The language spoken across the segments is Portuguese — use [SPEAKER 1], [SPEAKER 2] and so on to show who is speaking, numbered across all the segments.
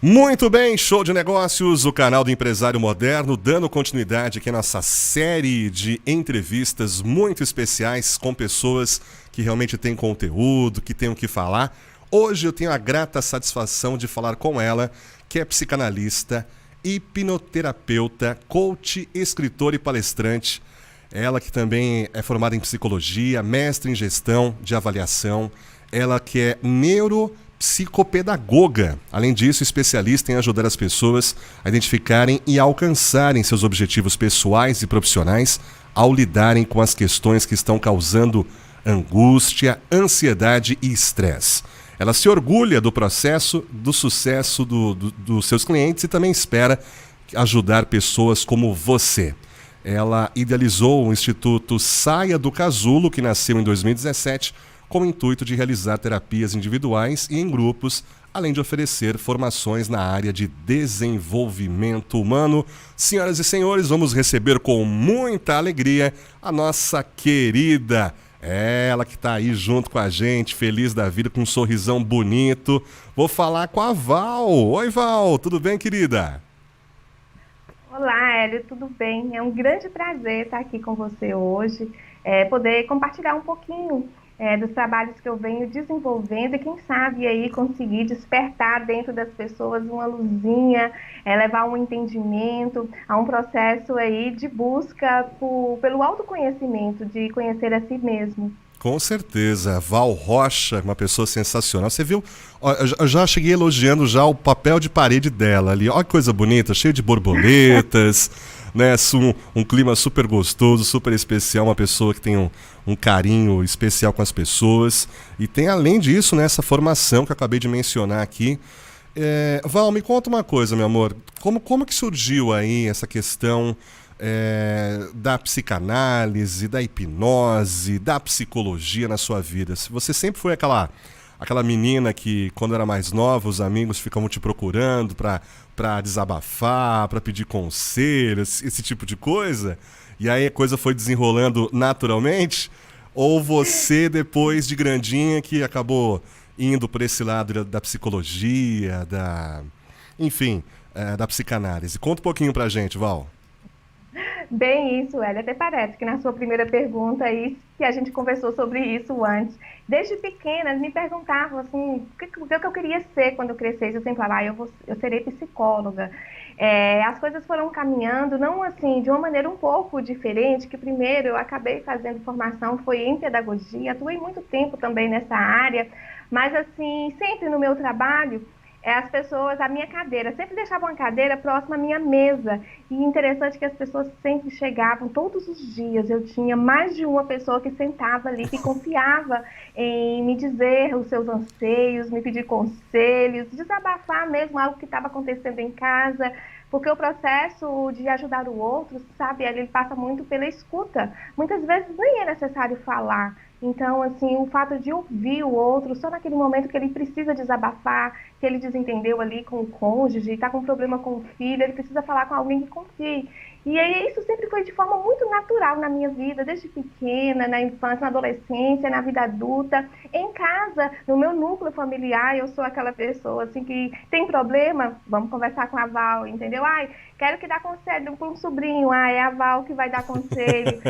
[SPEAKER 1] Muito bem, show de negócios, o canal do Empresário Moderno, dando continuidade aqui à nossa série de entrevistas muito especiais com pessoas que realmente têm conteúdo, que têm o que falar. Hoje eu tenho a grata satisfação de falar com ela, que é psicanalista, hipnoterapeuta, coach, escritora e palestrante. Ela que também é formada em psicologia, mestre em gestão de avaliação, ela que é neuropsicopedagoga. Além disso, especialista em ajudar as pessoas a identificarem e alcançarem seus objetivos pessoais e profissionais ao lidarem com as questões que estão causando angústia, ansiedade e estresse. Ela se orgulha do processo, do sucesso dos seus clientes e também espera ajudar pessoas como você. Ela idealizou o Instituto Saia do Casulo, que nasceu em 2017, com o intuito de realizar terapias individuais e em grupos, além de oferecer formações na área de desenvolvimento humano. Senhoras e senhores, vamos receber com muita alegria a nossa querida, ela que está aí junto com a gente, feliz da vida, com um sorrisão bonito. Vou falar com a Val. Oi, Val, tudo bem, querida?
[SPEAKER 2] Olá, Hélio, tudo bem? É um grande prazer estar aqui com você hoje, poder compartilhar um pouquinho dos trabalhos que eu venho desenvolvendo e quem sabe aí conseguir despertar dentro das pessoas uma luzinha, levar um entendimento a um processo aí de busca pelo autoconhecimento, de conhecer a si mesmo.
[SPEAKER 1] Com certeza, Val Rocha, uma pessoa sensacional. Você viu, eu já cheguei elogiando já o papel de parede dela ali. Olha que coisa bonita, cheio de borboletas, né? Um clima super gostoso, super especial, uma pessoa que tem um carinho especial com as pessoas. E tem, além disso, né, essa formação que eu acabei de mencionar aqui. Val, me conta uma coisa, meu amor. Como que surgiu aí essa questão da psicanálise, da hipnose, da psicologia na sua vida? Você sempre foi aquela menina que, quando era mais nova, os amigos ficavam te procurando para desabafar, para pedir conselhos, esse tipo de coisa? E aí a coisa foi desenrolando naturalmente? Ou você, depois de grandinha, que acabou indo por esse lado da psicologia, da psicanálise? Conta um pouquinho pra gente, Val.
[SPEAKER 2] Bem isso, Hélio. Até parece que na sua primeira pergunta aí, que a gente conversou sobre isso antes. Desde pequena, me perguntavam assim, o que eu queria ser quando eu crescesse. Eu sempre falava, eu serei psicóloga. As coisas foram caminhando, não assim, de uma maneira um pouco diferente, que primeiro eu acabei fazendo formação, foi em pedagogia, atuei muito tempo também nessa área, mas assim, sempre no meu trabalho, as pessoas, a minha cadeira, sempre deixavam a cadeira próxima à minha mesa. E interessante que as pessoas sempre chegavam, todos os dias. Eu tinha mais de uma pessoa que sentava ali, que confiava em me dizer os seus anseios, me pedir conselhos, desabafar mesmo algo que estava acontecendo em casa. Porque o processo de ajudar o outro, sabe, ele passa muito pela escuta. Muitas vezes nem é necessário falar. Então, assim, o fato de ouvir o outro, só naquele momento que ele precisa desabafar, que ele desentendeu ali com o cônjuge, está com um problema com o filho, ele precisa falar com alguém que confie. E aí isso sempre foi de forma muito natural na minha vida, desde pequena, na infância, na adolescência, na vida adulta. Em casa, no meu núcleo familiar, eu sou aquela pessoa assim que tem problema, vamos conversar com a Val, entendeu? Ai, quero que dá conselho para um sobrinho, é a Val que vai dar conselho.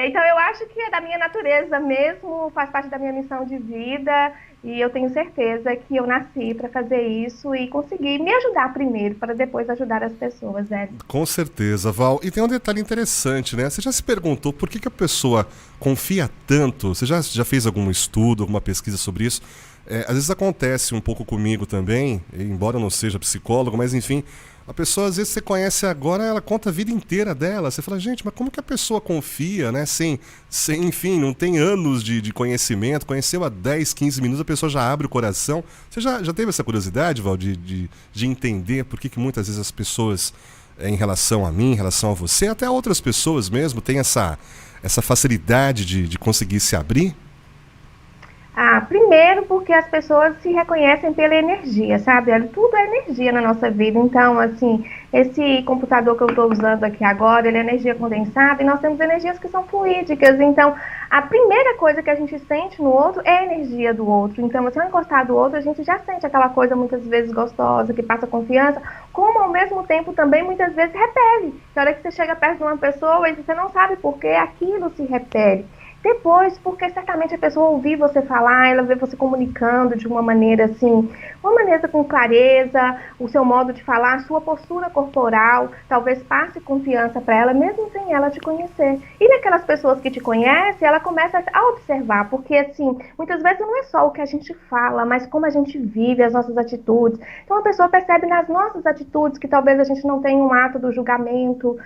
[SPEAKER 2] Então eu acho que é da minha natureza mesmo, faz parte da minha missão de vida. E eu tenho certeza que eu nasci para fazer isso e conseguir me ajudar primeiro, para depois ajudar as pessoas, né?
[SPEAKER 1] Com certeza, Val. E tem um detalhe interessante, né? Você já se perguntou por que a pessoa confia tanto? Você já fez algum estudo, alguma pesquisa sobre isso? Às vezes acontece um pouco comigo também, embora eu não seja psicólogo, mas enfim, a pessoa às vezes você conhece agora, ela conta a vida inteira dela. Você fala, gente, mas como que a pessoa confia, né? Enfim, não tem anos de conhecimento, conheceu há 10, 15 minutos, a pessoa já abre o coração. Você já teve essa curiosidade, Val, de entender por que muitas vezes as pessoas, em relação a mim, em relação a você, até outras pessoas mesmo, têm essa facilidade de conseguir se abrir?
[SPEAKER 2] Primeiro porque as pessoas se reconhecem pela energia, sabe? Tudo é energia na nossa vida. Então, assim, esse computador que eu estou usando aqui agora, ele é energia condensada e nós temos energias que são fluídicas. Então, a primeira coisa que a gente sente no outro é a energia do outro. Então, se eu encostar do outro, a gente já sente aquela coisa muitas vezes gostosa, que passa confiança, como ao mesmo tempo também muitas vezes repele. Na hora que você chega perto de uma pessoa e você não sabe por que aquilo se repele. Depois, porque certamente a pessoa ouvir você falar, ela vê você comunicando de uma maneira assim, uma maneira com clareza, o seu modo de falar, a sua postura corporal, talvez passe confiança para ela, mesmo sem ela te conhecer. E naquelas pessoas que te conhecem, ela começa a observar, porque assim, muitas vezes não é só o que a gente fala, mas como a gente vive, as nossas atitudes. Então a pessoa percebe nas nossas atitudes que talvez a gente não tenha um ato do julgamento,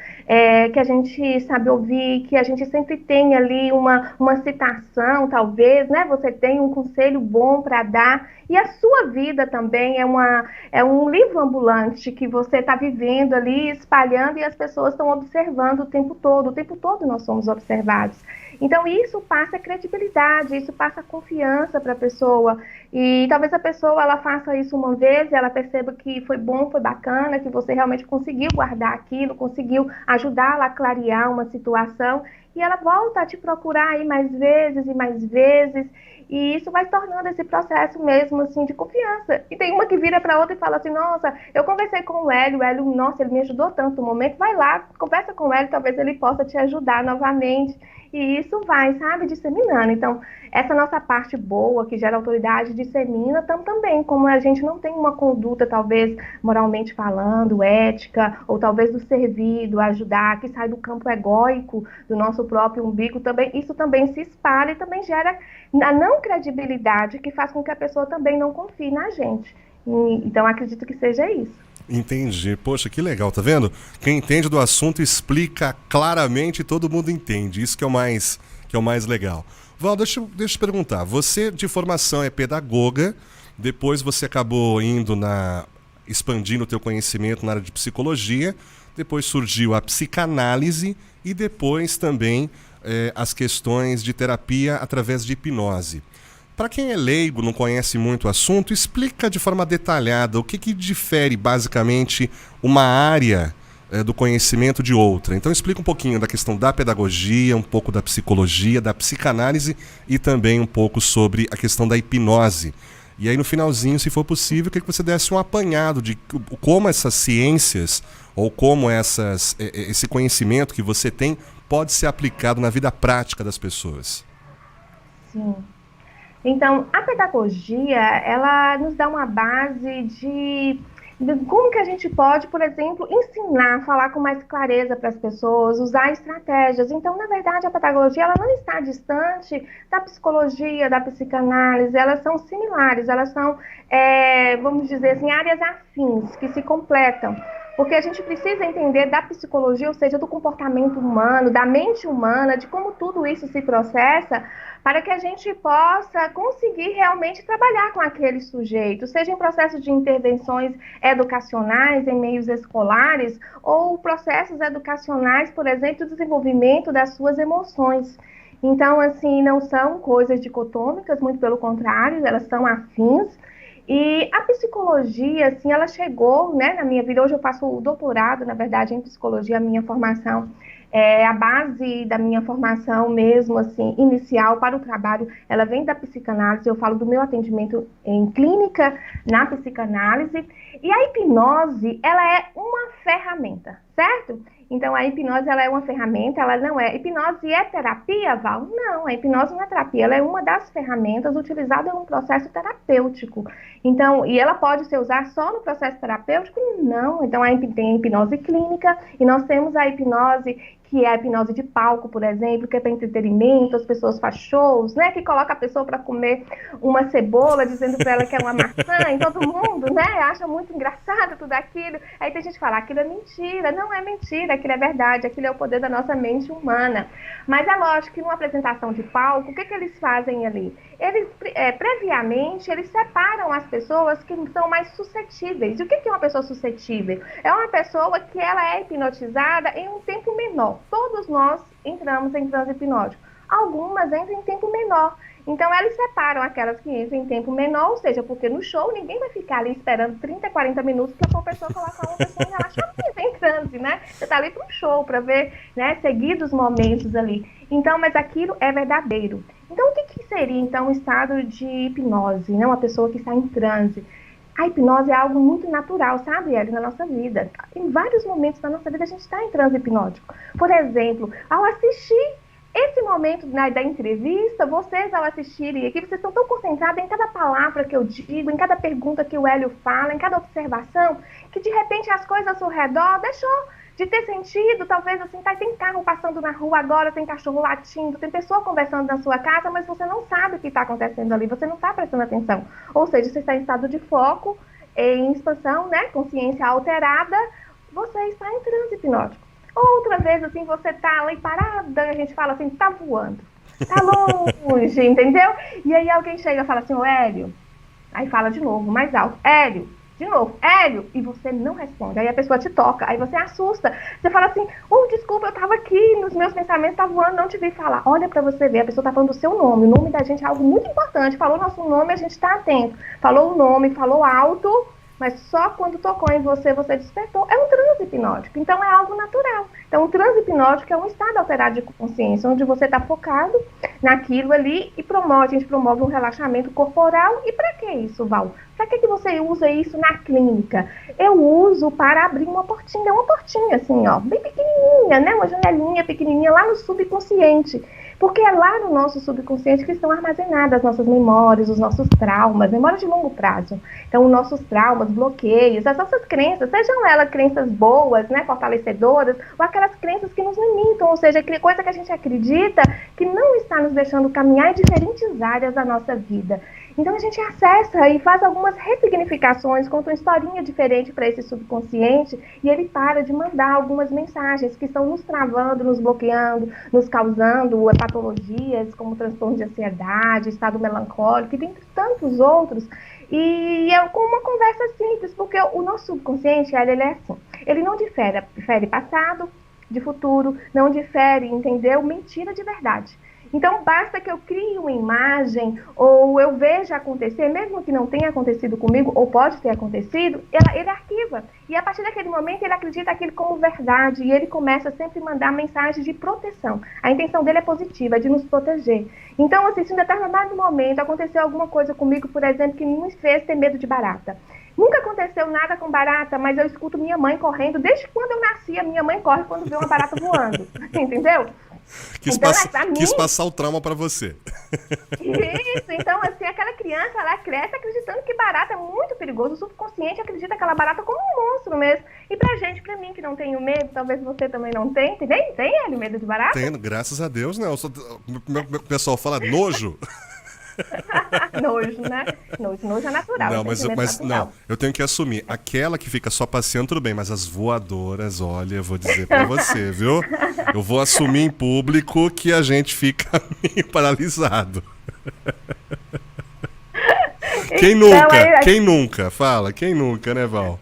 [SPEAKER 2] que a gente sabe ouvir, que a gente sempre tem ali uma citação, talvez, né? Você tem um conselho bom para dar. E a sua vida também é um livro ambulante que você está vivendo ali, espalhando, e as pessoas estão observando o tempo todo. O tempo todo nós somos observados. Então, isso passa credibilidade, isso passa confiança para a pessoa. E talvez a pessoa ela faça isso uma vez e ela perceba que foi bom, foi bacana, que você realmente conseguiu guardar aquilo, conseguiu ajudá-la a clarear uma situação. E ela volta a te procurar aí mais vezes e mais vezes. E isso vai tornando esse processo mesmo, assim, de confiança. E tem uma que vira para outra e fala assim, nossa, eu conversei com o Hélio, nossa, ele me ajudou tanto no momento, vai lá, conversa com o Hélio, talvez ele possa te ajudar novamente. E isso vai, sabe, disseminando. Então, essa nossa parte boa, que gera autoridade, dissemina também, como a gente não tem uma conduta, talvez, moralmente falando, ética, ou talvez do servir, do ajudar, que sai do campo egóico, do nosso próprio umbigo, também, isso também se espalha e também gera a não credibilidade, que faz com que a pessoa também não confie na gente. Então, acredito que seja isso.
[SPEAKER 1] Entendi. Poxa, que legal, tá vendo? Quem entende do assunto explica claramente e todo mundo entende. Isso que é o mais legal. Val, deixa eu te perguntar. Você, de formação, é pedagoga, depois você acabou expandindo o teu conhecimento na área de psicologia, depois surgiu a psicanálise e depois também as questões de terapia através de hipnose. Para quem é leigo, não conhece muito o assunto, explica de forma detalhada o que difere basicamente uma área do conhecimento de outra. Então explica um pouquinho da questão da pedagogia, um pouco da psicologia, da psicanálise e também um pouco sobre a questão da hipnose. E aí no finalzinho, se for possível, queria que você desse um apanhado de como essas ciências ou como esse conhecimento que você tem pode ser aplicado na vida prática das pessoas.
[SPEAKER 2] Sim. Então, a pedagogia, ela nos dá uma base de como que a gente pode, por exemplo, ensinar, falar com mais clareza para as pessoas, usar estratégias. Então, na verdade, a pedagogia ela não está distante da psicologia, da psicanálise, elas são similares, elas são, vamos dizer assim, áreas afins, que se completam. Porque a gente precisa entender da psicologia, ou seja, do comportamento humano, da mente humana, de como tudo isso se processa, para que a gente possa conseguir realmente trabalhar com aquele sujeito, seja em processos de intervenções educacionais em meios escolares, ou processos educacionais, por exemplo, do desenvolvimento das suas emoções. Então, assim, não são coisas dicotômicas, muito pelo contrário, elas são afins. E a psicologia, assim, ela chegou, né, na minha vida. Hoje eu faço o doutorado, na verdade, em psicologia, a minha formação, a base da minha formação mesmo, assim, inicial para o trabalho, ela vem da psicanálise. Eu falo do meu atendimento em clínica na psicanálise. E a hipnose, ela é uma ferramenta, certo? Então, a hipnose ela é uma ferramenta, ela não é... Hipnose é terapia, Val? Não, a hipnose não é terapia, ela é uma das ferramentas utilizada em um processo terapêutico. Então, e ela pode ser usada só no processo terapêutico? Não. Então, tem a hipnose clínica e nós temos a hipnose que é a hipnose de palco, por exemplo, que é para entretenimento, as pessoas fazem shows, né, que coloca a pessoa para comer uma cebola, dizendo para ela que é uma maçã, e todo mundo, né, acha muito engraçado tudo aquilo. Aí tem gente que fala, aquilo é mentira. Não é mentira, aquilo é verdade, aquilo é o poder da nossa mente humana. Mas é lógico que numa apresentação de palco, o que eles fazem ali? Eles, previamente, eles separam as pessoas que são mais suscetíveis. E o que é uma pessoa suscetível? É uma pessoa que ela é hipnotizada em um tempo menor. Todos nós entramos em transe hipnótico. Algumas entram em tempo menor. Então, eles separam aquelas que entram em tempo menor, ou seja, porque no show ninguém vai ficar ali esperando 30, 40 minutos para uma pessoa colocar uma pessoa em relaxamento, em transe, né? Você está ali para um show, para ver, né, seguidos momentos ali. Então, mas aquilo é verdadeiro. Então, o que seria, então, um estado de hipnose, né? Uma pessoa que está em transe? A hipnose é algo muito natural, sabe, Eli, na nossa vida. Em vários momentos da nossa vida a gente está em transe hipnótico. Por exemplo, ao assistir esse momento, né, da entrevista, vocês ao assistirem aqui, vocês estão tão concentrados em cada palavra que eu digo, em cada pergunta que o Hélio fala, em cada observação, que de repente as coisas ao seu redor deixou de ter sentido. Talvez assim, tem carro passando na rua agora, tem cachorro latindo, tem pessoa conversando na sua casa, mas você não sabe o que está acontecendo ali, você não está prestando atenção. Ou seja, você está em estado de foco, em expansão, né, consciência alterada, você está em transe hipnótico. Outra vez, assim, você está ali parada, a gente fala assim, tá voando, tá longe, entendeu? E aí alguém chega e fala assim, ô Hélio, aí fala de novo, mais alto, Hélio, de novo, Hélio, e você não responde. Aí a pessoa te toca, aí você assusta. Você fala assim, desculpa, eu tava aqui, nos meus pensamentos tá voando, não te vi falar. Olha pra você ver, a pessoa tá falando do seu nome. O nome da gente é algo muito importante. Falou nosso nome, a gente tá atento. Falou o nome, falou alto, mas só quando tocou em você, você despertou. É um transe hipnótico, então é algo natural. Então, o transe hipnótico é um estado alterado de consciência, onde você está focado naquilo ali e a gente promove um relaxamento corporal. E para que isso, Val? Para que você usa isso na clínica? Eu uso para abrir uma portinha assim, ó, bem pequenininha, né? Uma janelinha pequenininha lá no subconsciente. Porque é lá no nosso subconsciente que estão armazenadas as nossas memórias, os nossos traumas, memórias de longo prazo. Então, os nossos traumas, bloqueios, as nossas crenças, sejam elas crenças boas, né, fortalecedoras, ou aquelas crenças que nos limitam, ou seja, coisa que a gente acredita que não está nos deixando caminhar em diferentes áreas da nossa vida. Então, a gente acessa e faz algumas ressignificações, conta uma historinha diferente para esse subconsciente e ele para de mandar algumas mensagens que estão nos travando, nos bloqueando, nos causando patologias como transtorno de ansiedade, estado melancólico e dentre tantos outros. E é com uma conversa simples, porque o nosso subconsciente, ele é assim, ele não difere passado de futuro, não difere, entendeu? Mentira de verdade. Então, basta que eu crie uma imagem ou eu veja acontecer, mesmo que não tenha acontecido comigo, ou pode ter acontecido, ele arquiva. E a partir daquele momento, ele acredita aquilo como verdade e ele começa sempre a mandar mensagens de proteção. A intenção dele é positiva, é de nos proteger. Então, assim, se em determinado momento aconteceu alguma coisa comigo, por exemplo, que me fez ter medo de barata. Nunca aconteceu nada com barata, mas eu escuto minha mãe correndo. Desde quando eu nasci, a minha mãe corre quando vê uma barata voando. Entendeu?
[SPEAKER 1] Quis passar o trauma pra você.
[SPEAKER 2] Isso, então assim, aquela criança, ela cresce acreditando que barata é muito perigoso. O subconsciente acredita aquela barata como um monstro mesmo. E pra mim que não tenho medo, talvez você também não tenha. Tem ele medo de barata?
[SPEAKER 1] Tenho, graças a Deus, não. Meu pessoal fala nojo.
[SPEAKER 2] Nojo, né? Nojo é natural.
[SPEAKER 1] Não, mas não, eu tenho que assumir. Aquela que fica só passeando, tudo bem, mas as voadoras, olha, eu vou dizer pra você, viu? Eu vou assumir em público que a gente fica meio paralisado. Quem nunca? Quem nunca? Fala, quem nunca, né, Val?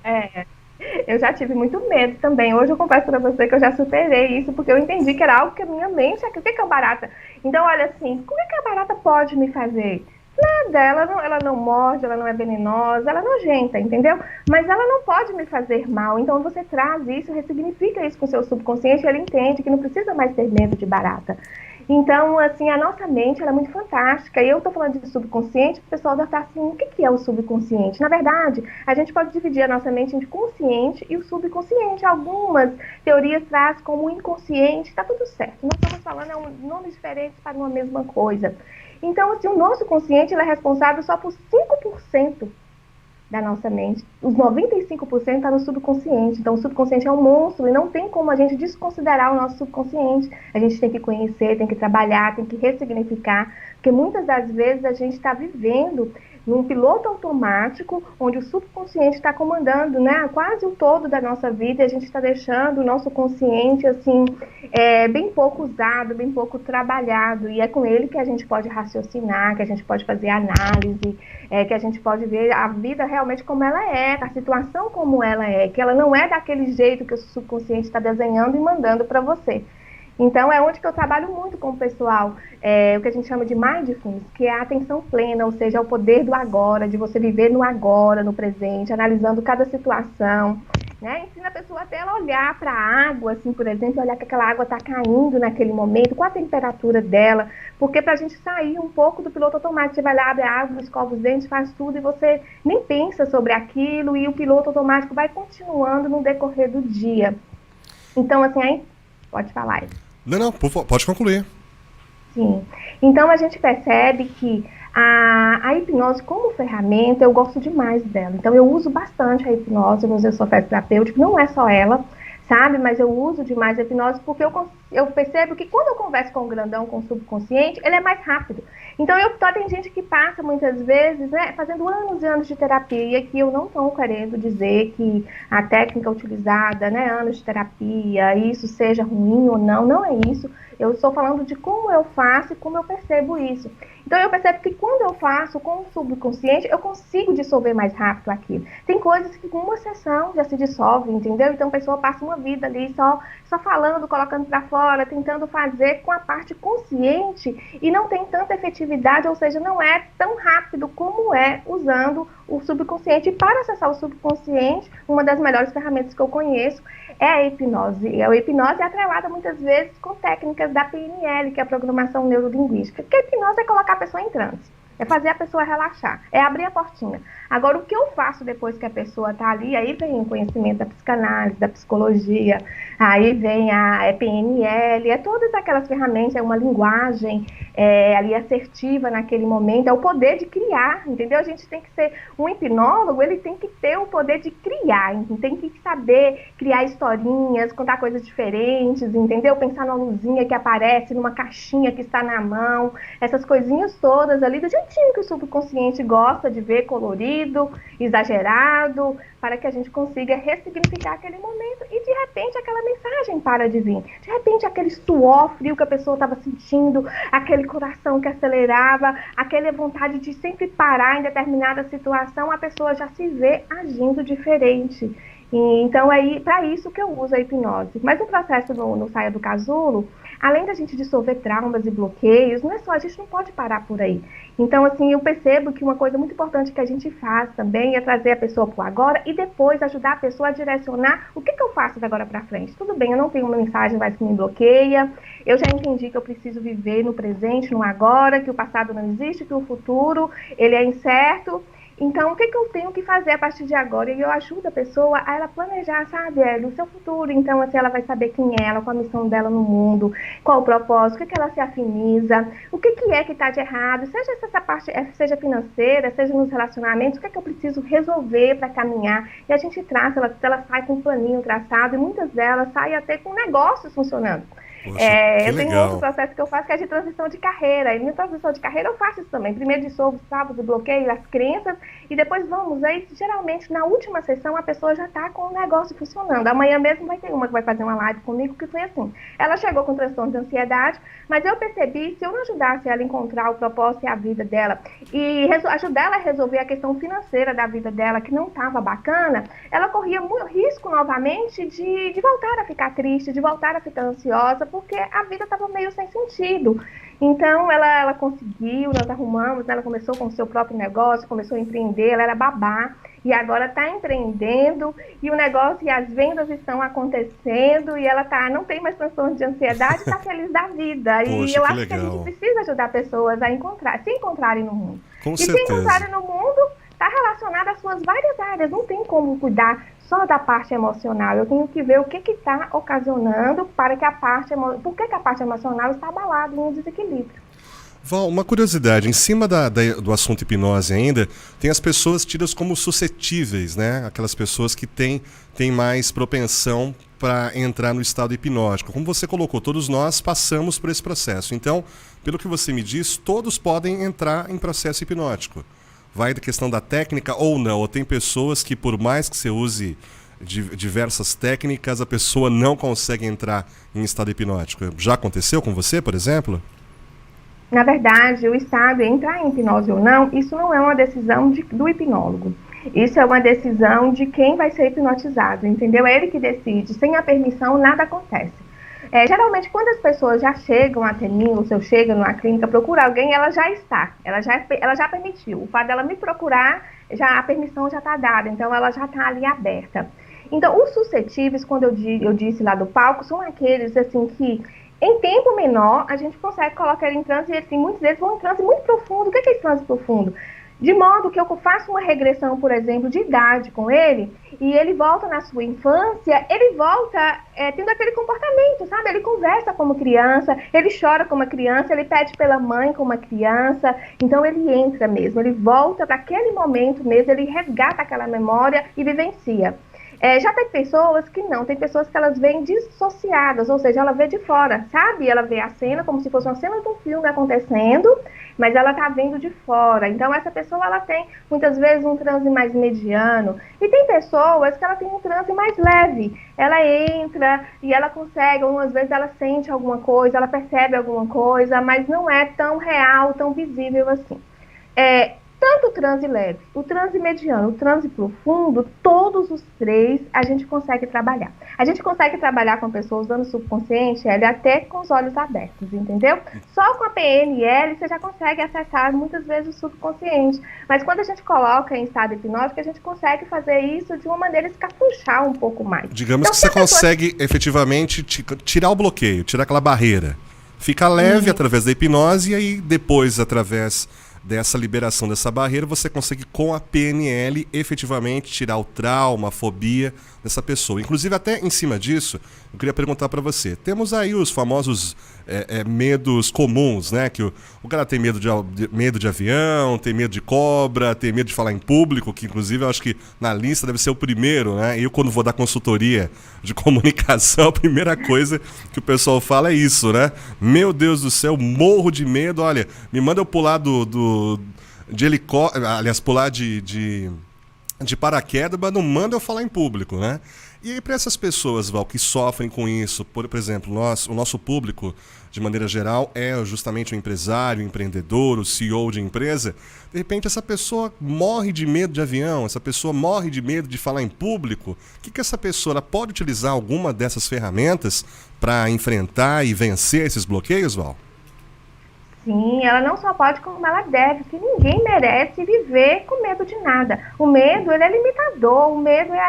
[SPEAKER 2] Eu já tive muito medo também. Hoje eu confesso pra você que eu já superei isso, porque eu entendi que era algo que a minha mente... O que é a barata? Então, olha assim, como é que a barata pode me fazer? Nada, ela não morde, ela não é venenosa, ela é nojenta, entendeu? Mas ela não pode me fazer mal. Então, você traz isso, ressignifica isso com o seu subconsciente e ele entende que não precisa mais ter medo de barata. Então, assim, a nossa mente ela é muito fantástica. E eu estou falando de subconsciente, o pessoal deve estar assim, o que é o subconsciente? Na verdade, a gente pode dividir a nossa mente entre consciente e o subconsciente. Algumas teorias trazem como inconsciente, está tudo certo. Nós estamos falando nomes diferentes para uma mesma coisa. Então, assim, o nosso consciente ele é responsável só por 5% da nossa mente. Os 95% está no subconsciente. Então, o subconsciente é um monstro e não tem como a gente desconsiderar o nosso subconsciente. A gente tem que conhecer, tem que trabalhar, tem que ressignificar, porque muitas das vezes a gente está vivendo num piloto automático, onde o subconsciente está comandando, né, quase o todo da nossa vida, e a gente está deixando o nosso consciente, assim, bem pouco usado, bem pouco trabalhado, e é com ele que a gente pode raciocinar, que a gente pode fazer análise, que a gente pode ver a vida realmente como ela é, a situação como ela é, que ela não é daquele jeito que o subconsciente está desenhando e mandando para você. Então, é onde que eu trabalho muito com o pessoal, o que a gente chama de mindfulness, que é a atenção plena, ou seja, é o poder do agora, de você viver no agora, no presente, analisando cada situação, né? Ensina a pessoa até ela olhar para a água, assim, por exemplo, olhar que aquela água está caindo naquele momento, qual a temperatura dela, porque para a gente sair um pouco do piloto automático, você vai lá, abre a água, escova os dentes, faz tudo e você nem pensa sobre aquilo e o piloto automático vai continuando no decorrer do dia. Então, assim, aí, pode falar.
[SPEAKER 1] Não, pode concluir.
[SPEAKER 2] Sim. Então a gente percebe que a hipnose como ferramenta, eu gosto demais dela. Então eu uso bastante a hipnose no exercício terapêutico, não é só ela, sabe? Mas eu uso demais a hipnose porque eu percebo que quando eu converso com o grandão, com o subconsciente, ele é mais rápido. Então tem gente que passa muitas vezes, né, fazendo anos e anos de terapia, e aqui eu não estou querendo dizer que a técnica utilizada, né, anos de terapia, isso seja ruim ou não, não é isso. Eu estou falando de como eu faço e como eu percebo isso. Então, eu percebo que quando eu faço com o subconsciente, eu consigo dissolver mais rápido aquilo. Tem coisas que com uma sessão já se dissolve, entendeu? Então, a pessoa passa uma vida ali só falando, colocando para fora, tentando fazer com a parte consciente e não tem tanta efetividade, ou seja, não é tão rápido como é usando o subconsciente. E para acessar o subconsciente, uma das melhores ferramentas que eu conheço é a hipnose. E a hipnose é atrelada muitas vezes com técnicas da PNL, que é a programação neurolinguística. Porque a hipnose é colocar a pessoa em transe, é fazer a pessoa relaxar, é abrir a portinha. Agora, o que eu faço depois que a pessoa está ali, aí vem o conhecimento da psicanálise, da psicologia, aí vem a PNL, é todas aquelas ferramentas, é uma linguagem ali assertiva naquele momento, é o poder de criar, entendeu? A gente tem que ser um hipnólogo, ele tem que ter o poder de criar, tem que saber criar historinhas, contar coisas diferentes, entendeu? Pensar numa luzinha que aparece, numa caixinha que está na mão, essas coisinhas todas ali, do jeitinho que o subconsciente gosta de ver, colorido, exagerado, para que a gente consiga ressignificar aquele momento e de repente aquela mensagem para de vir. De repente aquele suor frio que a pessoa estava sentindo, aquele coração que acelerava, aquela vontade de sempre parar em determinada situação, a pessoa já se vê agindo diferente. Então, é para isso que eu uso a hipnose. Mas o processo no Saia do Casulo, além da gente dissolver traumas e bloqueios, não é só, a gente não pode parar por aí. Então, assim, eu percebo que uma coisa muito importante que a gente faz também é trazer a pessoa para o agora e depois ajudar a pessoa a direcionar o que eu faço da agora para frente. Tudo bem, eu não tenho uma mensagem mais que me bloqueia, eu já entendi que eu preciso viver no presente, no agora, que o passado não existe, que o futuro ele é incerto. Então, o que eu tenho que fazer a partir de agora? E eu ajudo a pessoa a ela planejar, sabe, o seu futuro. Então, assim, ela vai saber quem é ela, qual a missão dela no mundo, qual o propósito, o que ela se afiniza, o que é que está de errado, seja essa parte, seja financeira, seja nos relacionamentos, o que eu preciso resolver para caminhar. E a gente traça, ela sai com um planinho traçado, e muitas delas saem até com negócios funcionando.
[SPEAKER 1] Poxa,
[SPEAKER 2] Eu tenho outro processo que eu faço que é de transição de carreira. E na transição de carreira eu faço isso também. Primeiro dissolvo os traumas, bloqueio, as crenças e depois vamos. Aí geralmente na última sessão a pessoa já está com o negócio funcionando. Amanhã mesmo vai ter uma que vai fazer uma live comigo que foi assim. Ela chegou com transtorno de ansiedade, mas eu percebi se eu não ajudasse ela a encontrar o propósito e a vida dela e ajudar ela a resolver a questão financeira da vida dela que não estava bacana, ela corria muito risco novamente de voltar a ficar triste, de voltar a ficar ansiosa, porque a vida estava meio sem sentido. Então, ela conseguiu, nós arrumamos, ela começou com o seu próprio negócio, começou a empreender, ela era babá, e agora está empreendendo, e o negócio e as vendas estão acontecendo, e ela não tem mais transtorno de ansiedade, está feliz da vida.
[SPEAKER 1] Poxa,
[SPEAKER 2] e eu acho
[SPEAKER 1] legal.
[SPEAKER 2] que a gente precisa ajudar pessoas a se encontrarem no mundo.
[SPEAKER 1] Com
[SPEAKER 2] e
[SPEAKER 1] certeza.
[SPEAKER 2] se encontrarem no mundo, está relacionado às suas várias áreas, não tem como cuidar só da parte emocional, eu tenho que ver o que está ocasionando para que por que a parte emocional está abalada em um desequilíbrio.
[SPEAKER 1] Val, uma curiosidade, em cima do assunto hipnose ainda, tem as pessoas tidas como suscetíveis, né? Aquelas pessoas que têm mais propensão para entrar no estado hipnótico. Como você colocou, todos nós passamos por esse processo. Então, pelo que você me diz, todos podem entrar em processo hipnótico. Vai da questão da técnica ou não, ou tem pessoas que por mais que você use diversas técnicas, a pessoa não consegue entrar em estado hipnótico. Já aconteceu com você, por exemplo?
[SPEAKER 2] Na verdade, o estado, entrar em hipnose ou não, isso não é uma decisão do hipnólogo. Isso é uma decisão de quem vai ser hipnotizado, entendeu? É ele que decide. Sem a permissão, nada acontece. Geralmente, quando as pessoas já chegam até mim, ou se eu chego numa clínica, procura alguém, ela já permitiu. O fato dela me procurar, a permissão já está dada, então ela já está ali aberta. Então, os suscetíveis, quando eu disse lá do palco, são aqueles, assim, que em tempo menor, a gente consegue colocar ele em transe, e assim, muitos deles vão em transe muito profundo. O que é esse transe profundo? De modo que eu faço uma regressão, por exemplo, de idade com ele, e ele volta na sua infância, ele volta tendo aquele comportamento, sabe? Ele conversa como criança, ele chora como uma criança, ele pede pela mãe como uma criança, então ele entra mesmo, ele volta para aquele momento mesmo, ele resgata aquela memória e vivencia. Já tem pessoas que não, tem pessoas que elas vêm dissociadas, ou seja, ela vê de fora, sabe? Ela vê a cena como se fosse uma cena de um filme acontecendo, mas ela tá vendo de fora. Então, essa pessoa, ela tem, muitas vezes, um transe mais mediano. E tem pessoas que ela tem um transe mais leve. Ela entra e ela consegue, algumas vezes ela sente alguma coisa, ela percebe alguma coisa, mas não é tão real, tão visível assim. Tanto o transe leve, o transe mediano, o transe profundo, todos os três a gente consegue trabalhar. A gente consegue trabalhar com a pessoa usando o subconsciente, até com os olhos abertos, entendeu? Só com a PNL você já consegue acessar muitas vezes o subconsciente. Mas quando a gente coloca em estado hipnótico, a gente consegue fazer isso de uma maneira escapuchar um pouco mais.
[SPEAKER 1] Digamos então, que você consegue efetivamente tirar o bloqueio, tirar aquela barreira. Fica leve através da hipnose e aí depois, através dessa liberação dessa barreira, você consegue com a PNL efetivamente tirar o trauma, a fobia dessa pessoa. Inclusive, até em cima disso, eu queria perguntar para você. Temos aí os famosos medos comuns, né? Que o cara tem medo de avião, tem medo de cobra, tem medo de falar em público, que inclusive eu acho que na lista deve ser o primeiro, né? Eu, quando vou dar consultoria de comunicação, a primeira coisa que o pessoal fala é isso, né? Meu Deus do céu, morro de medo. Olha, me manda eu pular de helicóptero, aliás, pular de paraquedas, mas não manda eu falar em público, né? E aí, para essas pessoas, Val, que sofrem com isso, por exemplo, o nosso público, de maneira geral, é justamente o empresário, o empreendedor, o CEO de empresa. De repente, essa pessoa morre de medo de avião, essa pessoa morre de medo de falar em público. O que essa pessoa ela pode utilizar alguma dessas ferramentas para enfrentar e vencer esses bloqueios, Val?
[SPEAKER 2] Sim, ela não só pode, como ela deve, que ninguém merece viver com medo de nada. O medo, ele é limitador, o medo é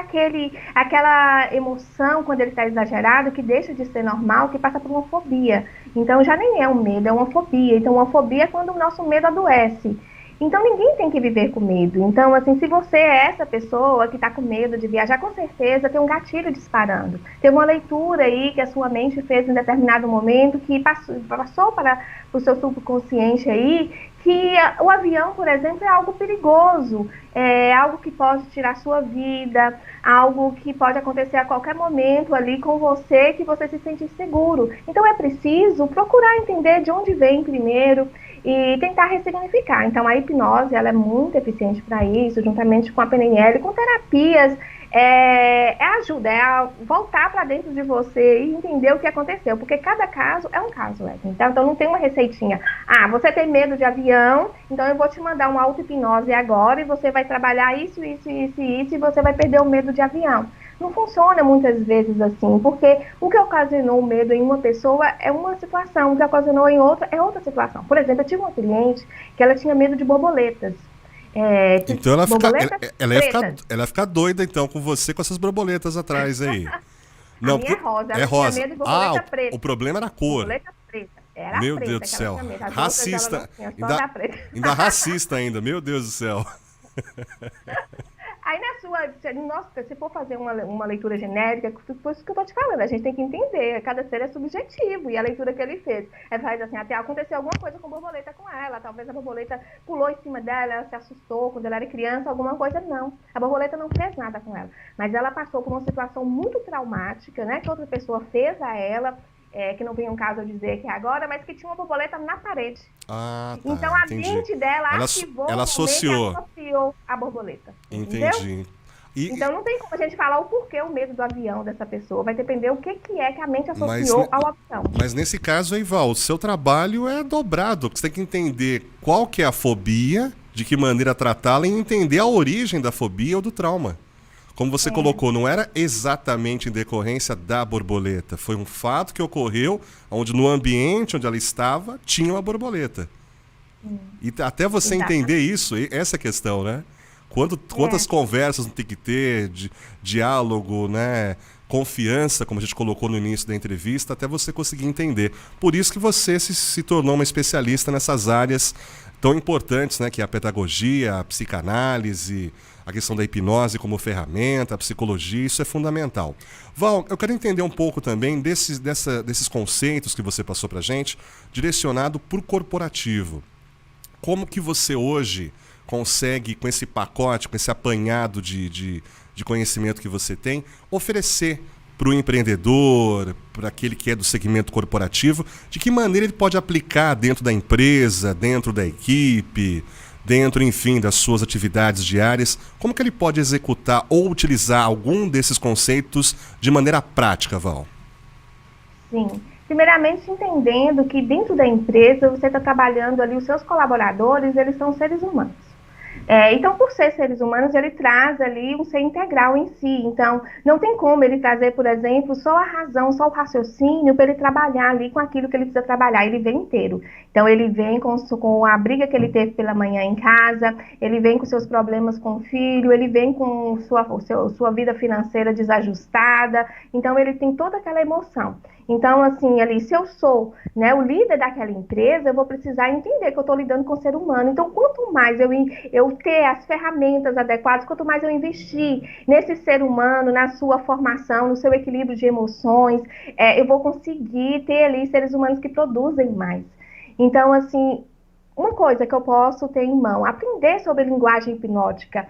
[SPEAKER 2] aquela emoção, quando ele está exagerado, que deixa de ser normal, que passa por uma fobia. Então, já nem é um medo, é uma fobia. Então, uma fobia é quando o nosso medo adoece. Então, ninguém tem que viver com medo. Então, assim, se você é essa pessoa que está com medo de viajar, com certeza tem um gatilho disparando. Tem uma leitura aí que a sua mente fez em determinado momento, que passou para o seu subconsciente aí, que o avião, por exemplo, é algo perigoso, é algo que pode tirar sua vida, algo que pode acontecer a qualquer momento ali com você, que você se sente inseguro. Então, é preciso procurar entender de onde vem primeiro, e tentar ressignificar. Então, a hipnose, ela é muito eficiente para isso, juntamente com a PNL, com terapias, ajuda, a voltar para dentro de você e entender o que aconteceu, porque cada caso é um caso, então não tem uma receitinha. Você tem medo de avião, então eu vou te mandar uma auto-hipnose agora e você vai trabalhar isso, isso, isso e isso, e você vai perder o medo de avião. Não funciona muitas vezes assim, porque o que ocasionou o medo em uma pessoa é uma situação, o que ocasionou em outra é outra situação. Por exemplo, eu tive uma cliente que ela tinha medo de borboletas.
[SPEAKER 1] Então ela ia ficar doida então com você com essas borboletas atrás aí.
[SPEAKER 2] Não, a minha é rosa. Ela
[SPEAKER 1] rosa.
[SPEAKER 2] Tinha medo de borboleta preta.
[SPEAKER 1] O problema era a cor.
[SPEAKER 2] Borboleta preta. Era
[SPEAKER 1] meu
[SPEAKER 2] preta,
[SPEAKER 1] Deus do céu. Racista. Ainda racista ainda, meu Deus do céu.
[SPEAKER 2] Aí se for fazer uma leitura genérica, foi isso que eu tô te falando, a gente tem que entender, cada ser é subjetivo, e a leitura que ele fez, faz assim, até aconteceu alguma coisa com a borboleta com ela, talvez a borboleta pulou em cima dela, ela se assustou quando ela era criança, alguma coisa, não. A borboleta não fez nada com ela, mas ela passou por uma situação muito traumática, né, que outra pessoa fez a ela, que não vem um caso a dizer que é agora, mas que tinha uma borboleta na parede.
[SPEAKER 1] Tá,
[SPEAKER 2] então a mente dela ativou
[SPEAKER 1] ela associou
[SPEAKER 2] a borboleta.
[SPEAKER 1] Entendi.
[SPEAKER 2] Então não tem como a gente falar o porquê o medo do avião dessa pessoa. Vai depender o que é que a mente associou ao avião.
[SPEAKER 1] Mas nesse caso aí, Val, o seu trabalho é dobrado. Você tem que entender qual que é a fobia, de que maneira tratá-la e entender a origem da fobia ou do trauma. como você colocou, não era exatamente em decorrência da borboleta. Foi um fato que ocorreu onde no ambiente onde ela estava tinha uma borboleta. E até você entender isso, essa é a questão, né? Quantas conversas não tem que ter, diálogo, né? Confiança, como a gente colocou no início da entrevista, até você conseguir entender. Por isso que você se tornou uma especialista nessas áreas tão importantes, né? Que é a pedagogia, a psicanálise, a questão da hipnose como ferramenta, a psicologia, isso é fundamental. Val, eu quero entender um pouco também desses conceitos que você passou pra gente, direcionado para o corporativo. Como que você hoje consegue, com esse pacote, com esse apanhado de conhecimento que você tem, oferecer para o empreendedor, para aquele que é do segmento corporativo, de que maneira ele pode aplicar dentro da empresa, dentro da equipe, dentro, enfim, das suas atividades diárias, como que ele pode executar ou utilizar algum desses conceitos de maneira prática, Val?
[SPEAKER 2] Sim. Primeiramente, entendendo que dentro da empresa você está trabalhando ali, os seus colaboradores, eles são seres humanos. Então, por ser seres humanos, ele traz ali um ser integral em si. Então, não tem como ele trazer, por exemplo, só a razão, só o raciocínio para ele trabalhar ali com aquilo que ele precisa trabalhar. Ele vem inteiro. Então, ele vem com a briga que ele teve pela manhã em casa, ele vem com seus problemas com o filho, ele vem com sua vida financeira desajustada. Então, ele tem toda aquela emoção. Então, assim, ali, se eu sou, né, o líder daquela empresa, eu vou precisar entender que eu estou lidando com o ser humano. Então, quanto mais eu ter as ferramentas adequadas, quanto mais eu investir nesse ser humano, na sua formação, no seu equilíbrio de emoções, eu vou conseguir ter ali seres humanos que produzem mais. Então, assim, uma coisa que eu posso ter em mão, aprender sobre linguagem hipnótica,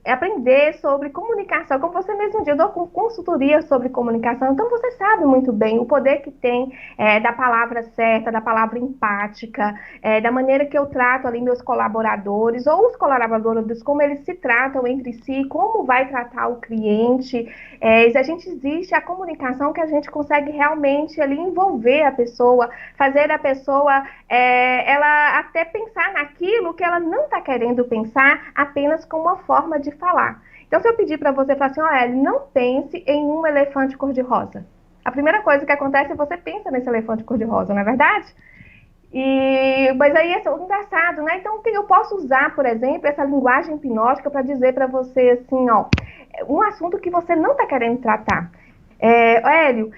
[SPEAKER 2] aprender sobre comunicação, como você mesmo disse, eu dou consultoria sobre comunicação, então você sabe muito bem o poder que tem da palavra certa, da palavra empática, da maneira que eu trato ali meus colaboradores, ou os colaboradores, como eles se tratam entre si, como vai tratar o cliente, existe a comunicação que a gente consegue realmente ali envolver a pessoa, fazer a pessoa ela até pensar naquilo que ela não está querendo pensar apenas com uma forma de falar. Então, se eu pedir para você falar assim, não pense em um elefante cor-de-rosa. A primeira coisa que acontece é você pensa nesse elefante cor-de-rosa, não é verdade? Mas aí é engraçado, né? Então, eu posso usar, por exemplo, essa linguagem hipnótica para dizer para você assim, um assunto que você não está querendo tratar. Hélio,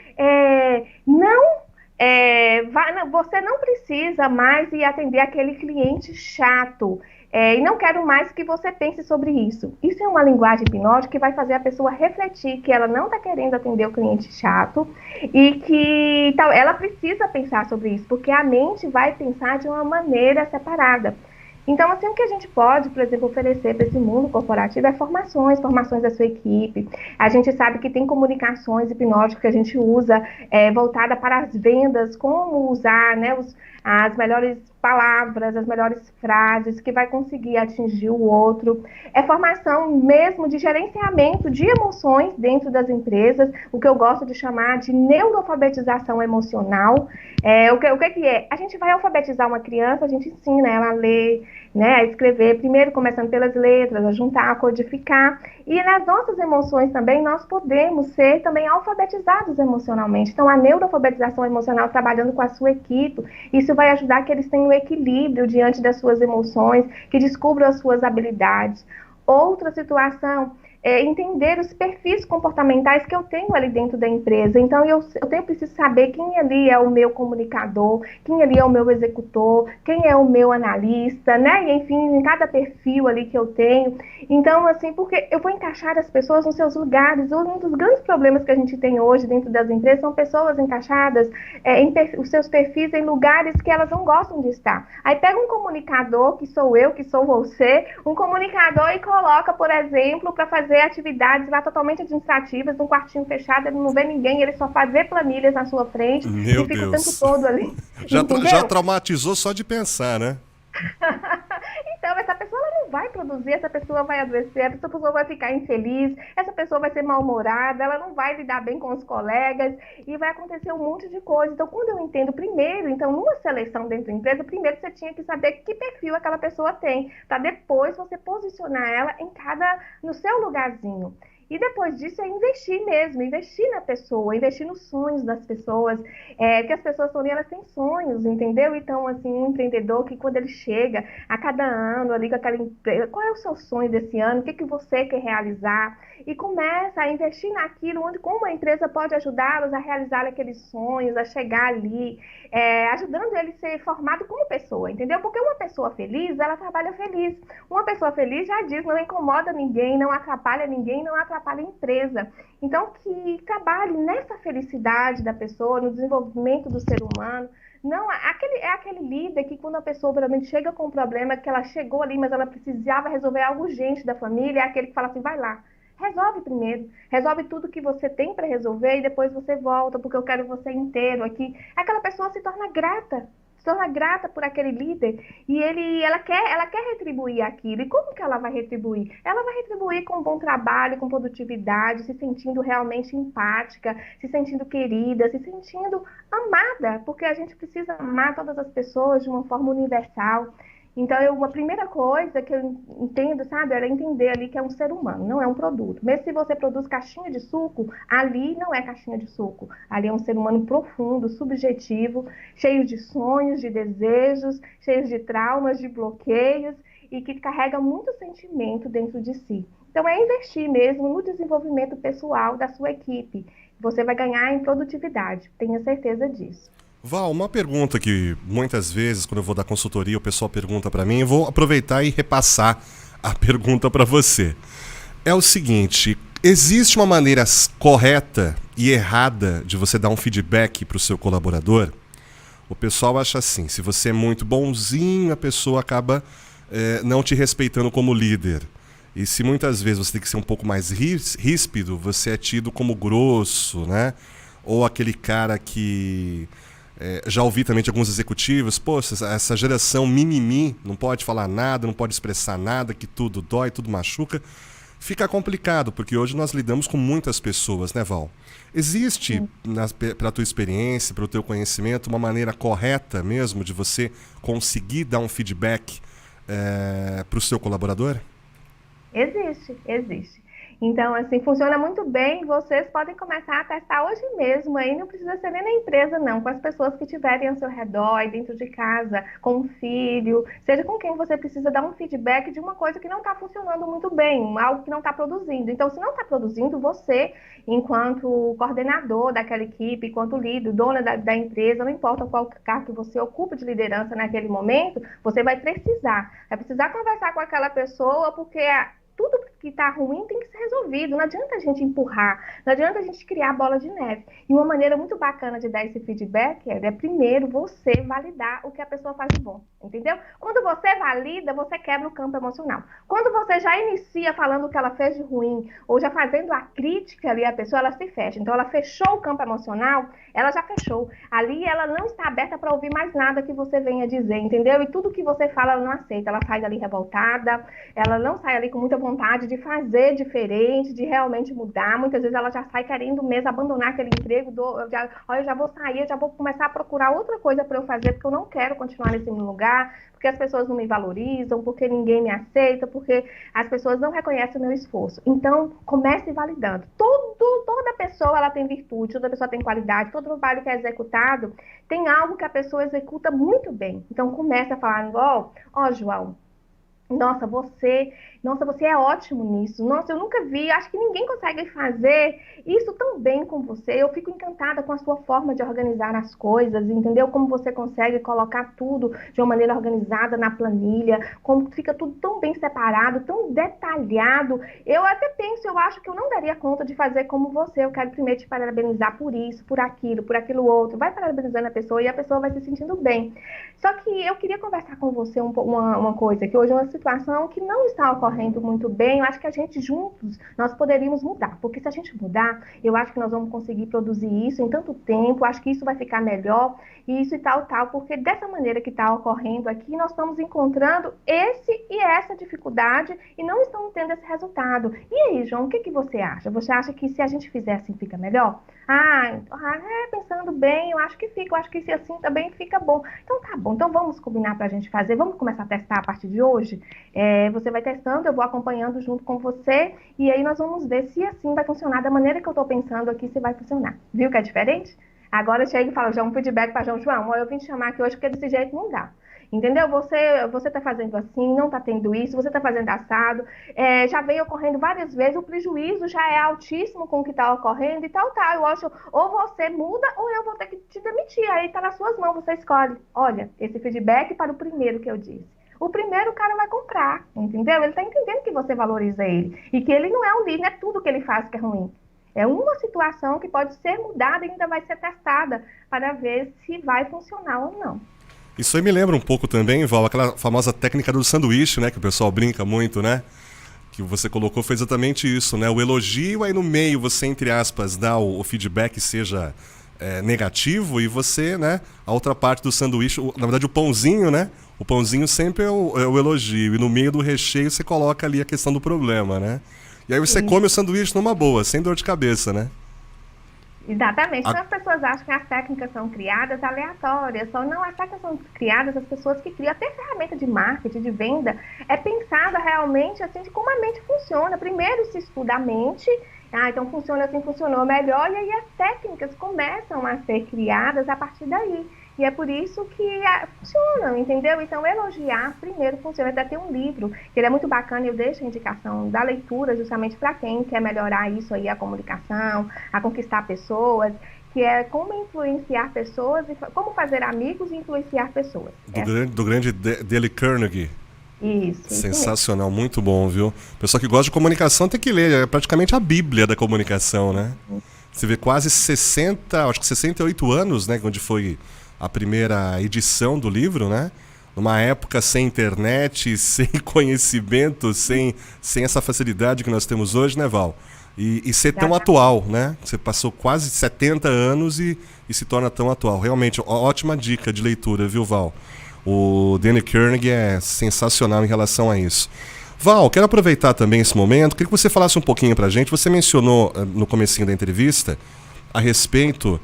[SPEAKER 2] você não precisa mais ir atender aquele cliente chato. E não quero mais que você pense sobre isso. Isso é uma linguagem hipnótica que vai fazer a pessoa refletir que ela não está querendo atender o cliente chato e que ela precisa pensar sobre isso, porque a mente vai pensar de uma maneira separada. Então, assim, o que a gente pode, por exemplo, oferecer para esse mundo corporativo é formações da sua equipe. A gente sabe que tem comunicações hipnóticas que a gente usa voltada para as vendas, como usar, né, as melhores palavras, as melhores frases que vai conseguir atingir o outro. É formação mesmo de gerenciamento de emoções dentro das empresas, o que eu gosto de chamar de neuroalfabetização emocional. O que é? A gente vai alfabetizar uma criança, a gente ensina ela a ler, né, a escrever, primeiro começando pelas letras, a juntar, a codificar. E nas nossas emoções também, nós podemos ser também alfabetizados emocionalmente. Então, a neuroalfabetização emocional, trabalhando com a sua equipe, isso vai ajudar que eles tenham um equilíbrio diante das suas emoções, que descubram as suas habilidades. Outra situação entender os perfis comportamentais que eu tenho ali dentro da empresa. Então, eu preciso saber quem ali é o meu comunicador, quem ali é o meu executor, quem é o meu analista, né? E, enfim, em cada perfil ali que eu tenho. Então, assim, porque eu vou encaixar as pessoas nos seus lugares. Um dos grandes problemas que a gente tem hoje dentro das empresas são pessoas encaixadas os seus perfis em lugares que elas não gostam de estar. Aí pega um comunicador, que sou eu, que sou você, um comunicador e coloca, por exemplo, para fazer atividades lá totalmente administrativas, num quartinho fechado, ele não vê ninguém, ele só faz ver planilhas na sua frente.
[SPEAKER 1] Meu
[SPEAKER 2] e fica
[SPEAKER 1] Deus.
[SPEAKER 2] o tempo todo ali.
[SPEAKER 1] Já traumatizou só de pensar, né?
[SPEAKER 2] Então, essa pessoa ela não não vai produzir, essa pessoa vai adoecer, essa pessoa vai ficar infeliz, essa pessoa vai ser mal-humorada, ela não vai lidar bem com os colegas e vai acontecer um monte de coisa. Então, quando eu entendo primeiro, então, numa seleção dentro da empresa, primeiro você tinha que saber que perfil aquela pessoa tem, para depois você posicionar ela no seu lugarzinho. E depois disso é investir mesmo, investir na pessoa, investir nos sonhos das pessoas, que as pessoas ali, elas têm sonhos, entendeu? Então, assim, um empreendedor que quando ele chega a cada ano ali com aquela empresa, qual é o seu sonho desse ano, o que você quer realizar? E começa a investir naquilo, onde como a empresa pode ajudá-los a realizar aqueles sonhos, a chegar ali, ajudando ele a ser formado como pessoa, entendeu? Porque uma pessoa feliz, ela trabalha feliz. Uma pessoa feliz já diz, não incomoda ninguém, não atrapalha ninguém, não atrapalha a empresa. Então, que trabalhe nessa felicidade da pessoa, no desenvolvimento do ser humano. Não, aquele líder que quando a pessoa realmente chega com um problema, que ela chegou ali, mas ela precisava resolver algo urgente da família, é aquele que fala assim, vai lá, resolve primeiro, resolve tudo que você tem para resolver e depois você volta, porque eu quero você inteiro aqui. Aquela pessoa se torna grata por aquele líder e ela quer retribuir aquilo. E como que ela vai retribuir? Ela vai retribuir com bom trabalho, com produtividade, se sentindo realmente empática, se sentindo querida, se sentindo amada, porque a gente precisa amar todas as pessoas de uma forma universal. Então, a primeira coisa que eu entendo, sabe, era entender ali que é um ser humano, não é um produto. Mesmo se você produz caixinha de suco, ali não é caixinha de suco. Ali é um ser humano profundo, subjetivo, cheio de sonhos, de desejos, cheio de traumas, de bloqueios e que carrega muito sentimento dentro de si. Então, é investir mesmo no desenvolvimento pessoal da sua equipe. Você vai ganhar em produtividade, tenha certeza disso.
[SPEAKER 1] Val, uma pergunta que muitas vezes, quando eu vou dar consultoria, o pessoal pergunta para mim, eu vou aproveitar e repassar a pergunta para você. É o seguinte, existe uma maneira correta e errada de você dar um feedback para o seu colaborador? O pessoal acha assim, se você é muito bonzinho, a pessoa acaba não te respeitando como líder. E se muitas vezes você tem que ser um pouco mais ríspido, você é tido como grosso, né? Ou aquele cara que... já ouvi também de alguns executivos, poxa, essa geração mimimi, não pode falar nada, não pode expressar nada, que tudo dói, tudo machuca. Fica complicado, porque hoje nós lidamos com muitas pessoas, né, Val? Existe, pela tua experiência, pelo teu conhecimento, uma maneira correta mesmo de você conseguir dar um feedback para o seu colaborador?
[SPEAKER 2] Existe. Então, assim, funciona muito bem. Vocês podem começar a testar hoje mesmo. Aí não precisa ser nem na empresa, não. Com as pessoas que estiverem ao seu redor, aí dentro de casa, com um filho, seja com quem você precisa dar um feedback de uma coisa que não está funcionando muito bem, algo que não está produzindo. Então, se não está produzindo, você, enquanto coordenador daquela equipe, enquanto líder, dona da empresa, não importa qual cargo que você ocupa de liderança naquele momento, você vai precisar conversar com aquela pessoa, porque tudo que está ruim tem que ser resolvido. Não adianta a gente empurrar, não adianta a gente criar bola de neve. E uma maneira muito bacana de dar esse feedback é primeiro você validar o que a pessoa faz de bom, entendeu? Quando você valida, você quebra o campo emocional. Quando você já inicia falando o que ela fez de ruim, ou já fazendo a crítica ali à pessoa, ela se fecha. Então, ela fechou o campo emocional, ela já fechou. Ali, ela não está aberta para ouvir mais nada que você venha dizer, entendeu? E tudo que você fala, ela não aceita. Ela sai dali revoltada, ela não sai ali com muita vontade de fazer diferente, de realmente mudar. Muitas vezes ela já sai querendo mesmo abandonar aquele emprego. Eu já vou sair, eu já vou começar a procurar outra coisa para eu fazer, porque eu não quero continuar nesse lugar, porque as pessoas não me valorizam, porque ninguém me aceita, porque as pessoas não reconhecem o meu esforço. Então, comece validando. Toda pessoa ela tem virtude, toda pessoa tem qualidade, todo trabalho que é executado tem algo que a pessoa executa muito bem. Então, comece a falar, ó, João, nossa, você é ótimo nisso. Nossa, eu nunca vi, acho que ninguém consegue fazer isso tão bem com você. Eu fico encantada com a sua forma de organizar as coisas, entendeu? Como você consegue colocar tudo de uma maneira organizada na planilha, como fica tudo tão bem separado, tão detalhado. Eu até penso, eu acho que eu não daria conta de fazer como você. Eu quero primeiro te parabenizar por isso, por aquilo outro. Vai parabenizando a pessoa e a pessoa vai se sentindo bem. Só que eu queria conversar com você uma coisa, que hoje é uma situação que não está ocorrendo ocorrendo muito bem, eu acho que a gente juntos, nós poderíamos mudar, porque se a gente mudar, eu acho que nós vamos conseguir produzir isso em tanto tempo, acho que isso vai ficar melhor, e isso e tal, porque dessa maneira que está ocorrendo aqui, nós estamos encontrando esse e essa dificuldade e não estamos tendo esse resultado. E aí, João, o que que você acha? Você acha que se a gente fizer assim fica melhor? Pensando bem, eu acho que fica, eu acho que se assim também fica bom. Então tá bom, então vamos combinar para a gente fazer, vamos começar a testar a partir de hoje? Você vai testando, eu vou acompanhando junto com você, e aí nós vamos ver se assim vai funcionar da maneira que eu estou pensando aqui, se vai funcionar. Viu que é diferente? Agora chega e fala, já um feedback para João, eu vim te chamar aqui hoje porque desse jeito não dá. Entendeu? Você está fazendo assim, não está tendo isso, você está fazendo assado, já veio ocorrendo várias vezes, o prejuízo já é altíssimo com o que está ocorrendo e tal. Eu acho, ou você muda ou eu vou ter que te demitir, aí está nas suas mãos, você escolhe. Olha, esse feedback para o primeiro que eu disse. O primeiro o cara vai comprar, entendeu? Ele está entendendo que você valoriza ele e que ele não é um líder, não é tudo que ele faz que é ruim. É uma situação que pode ser mudada e ainda vai ser testada para ver se vai funcionar ou não.
[SPEAKER 1] Isso aí me lembra um pouco também, Val, aquela famosa técnica do sanduíche, né? Que o pessoal brinca muito, né? Que você colocou foi exatamente isso, né? O elogio, aí no meio você, entre aspas, dá o feedback, seja negativo, e você, né? A outra parte do sanduíche, na verdade o pãozinho, né? O pãozinho sempre é o elogio, e no meio do recheio você coloca ali a questão do problema, né? E aí você come o sanduíche numa boa, sem dor de cabeça, né?
[SPEAKER 2] Exatamente. Então as pessoas acham que as técnicas são criadas aleatórias, só não, as técnicas são criadas, as pessoas que criam, até ferramenta de marketing, de venda, é pensada realmente assim de como a mente funciona. Primeiro se estuda a mente, então funciona assim, funcionou melhor, e aí as técnicas começam a ser criadas a partir daí. E é por isso que funcionam, entendeu? Então, elogiar primeiro funciona. Até tem um livro, que ele é muito bacana, eu deixo a indicação da leitura justamente para quem quer melhorar isso aí, a comunicação, a conquistar pessoas, que é como influenciar pessoas, como fazer amigos e influenciar pessoas.
[SPEAKER 1] Do grande Dale Carnegie.
[SPEAKER 2] Isso
[SPEAKER 1] sensacional, mesmo. Muito bom, viu? Pessoal que gosta de comunicação tem que ler, é praticamente a bíblia da comunicação, né? Você vê quase 68 anos, né, onde foi a primeira edição do livro, né? Numa época sem internet, sem conhecimento, sem essa facilidade que nós temos hoje, né, Val? E ser tão atual, né? Você passou quase 70 anos e se torna tão atual. Realmente, ótima dica de leitura, viu, Val? O Dale Carnegie é sensacional em relação a isso. Val, quero aproveitar também esse momento, queria que você falasse um pouquinho pra gente. Você mencionou no comecinho da entrevista a respeito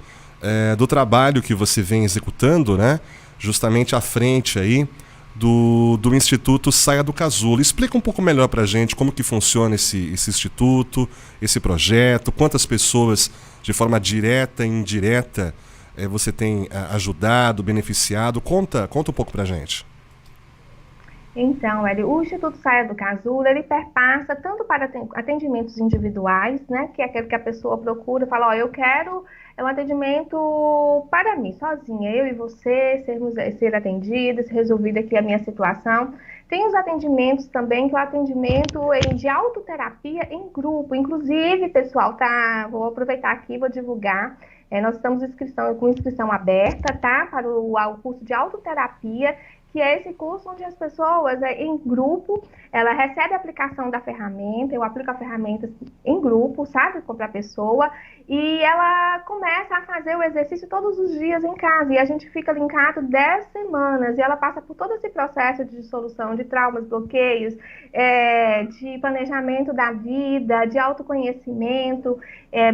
[SPEAKER 1] do trabalho que você vem executando, né? Justamente à frente aí do Instituto Saia do Casulo. Explica um pouco melhor pra gente como que funciona esse instituto, esse projeto, quantas pessoas de forma direta e indireta você tem ajudado, beneficiado. Conta um pouco pra gente.
[SPEAKER 2] Então, Hélio, o Instituto Saia do Casulo, ele perpassa tanto para atendimentos individuais, né, que é aquele que a pessoa procura, fala, eu quero um atendimento para mim, sozinha, eu e você, ser atendidas, resolvida aqui a minha situação. Tem os atendimentos também, que é o atendimento de autoterapia em grupo. Inclusive, pessoal, vou aproveitar aqui e vou divulgar. Nós estamos com inscrição aberta, tá? Para o curso de autoterapia, que é esse curso onde as pessoas, em grupo, ela recebe a aplicação da ferramenta, eu aplico a ferramenta em grupo, sabe, para a pessoa, e ela começa a fazer o exercício todos os dias em casa, e a gente fica linkado 10 semanas, e ela passa por todo esse processo de dissolução de traumas, bloqueios, de planejamento da vida, de autoconhecimento,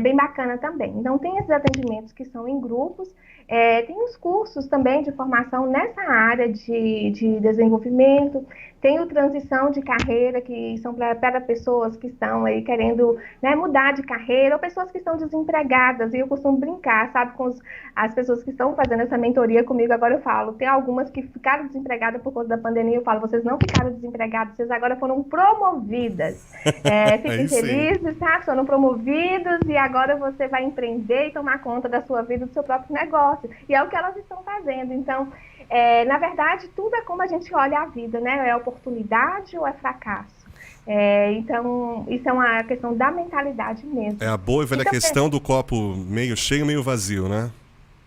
[SPEAKER 2] bem bacana também. Então, tem esses atendimentos que são em grupos. Tem os cursos também de formação nessa área de desenvolvimento, tem o transição de carreira, que são para pessoas que estão aí querendo, né, mudar de carreira, ou pessoas que estão desempregadas, e eu costumo brincar, sabe, com as pessoas que estão fazendo essa mentoria comigo. Agora eu falo, tem algumas que ficaram desempregadas por conta da pandemia, eu falo, vocês não ficaram desempregadas, vocês agora foram promovidas. Fiquem felizes, sabe, foram promovidos, e agora você vai empreender e tomar conta da sua vida, do seu próprio negócio. E é o que elas estão fazendo. Então, na verdade, tudo é como a gente olha a vida, né? É oportunidade ou é fracasso? Então, isso é uma questão da mentalidade mesmo.
[SPEAKER 1] É a boa e velha questão do copo meio cheio, meio vazio, né?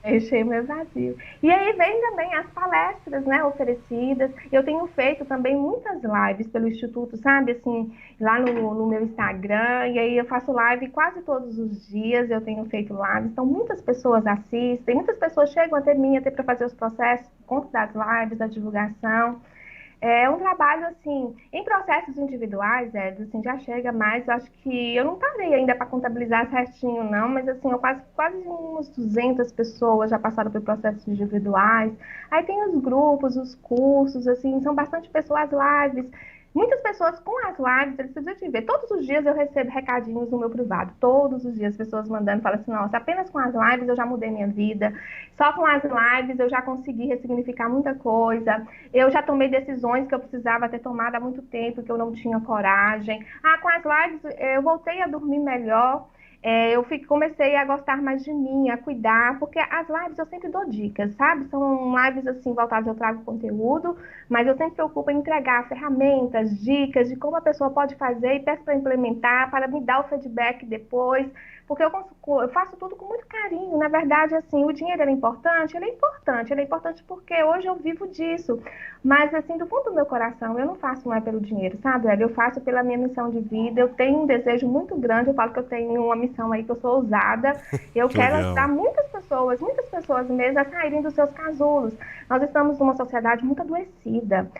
[SPEAKER 2] Enchei meu vazio. E aí vem também as palestras, né, oferecidas. Eu tenho feito também muitas lives pelo Instituto, sabe, assim, lá no meu Instagram. E aí eu faço live quase todos os dias. Eu tenho feito lives. Então muitas pessoas assistem, muitas pessoas chegam até mim até para fazer os processos por conta das lives, da divulgação. É um trabalho, assim, em processos individuais, assim, já chega mais, eu acho que eu não parei ainda para contabilizar certinho, não, mas, assim, eu quase umas 200 pessoas já passaram por processos individuais. Aí tem os grupos, os cursos, assim, são bastante pessoas lives. Muitas pessoas com as lives, eles precisam de ver. Todos os dias eu recebo recadinhos no meu privado. Todos os dias, pessoas mandando, falam assim, nossa, apenas com as lives eu já mudei minha vida. Só com as lives eu já consegui ressignificar muita coisa. Eu já tomei decisões que eu precisava ter tomado há muito tempo, que eu não tinha coragem. Ah, com as lives eu voltei a dormir melhor. Comecei a gostar mais de mim, a cuidar, porque as lives eu sempre dou dicas, sabe? São lives assim voltadas, eu trago conteúdo, mas eu sempre me preocupo em entregar ferramentas, dicas de como a pessoa pode fazer e peço para implementar, para me dar o feedback depois, porque eu faço tudo com muito carinho. Na verdade, assim, o dinheiro é importante? Ele é importante porque hoje eu vivo disso. Mas, assim, do fundo do meu coração, eu não faço mais pelo dinheiro, sabe, Hélio? Eu faço pela minha missão de vida. Eu tenho um desejo muito grande. Eu falo que eu tenho uma missão aí, que eu sou ousada. Eu
[SPEAKER 1] Que
[SPEAKER 2] quero ajudar
[SPEAKER 1] legal.
[SPEAKER 2] muitas pessoas mesmo a saírem dos seus casulos. Nós estamos numa sociedade muito adoecida.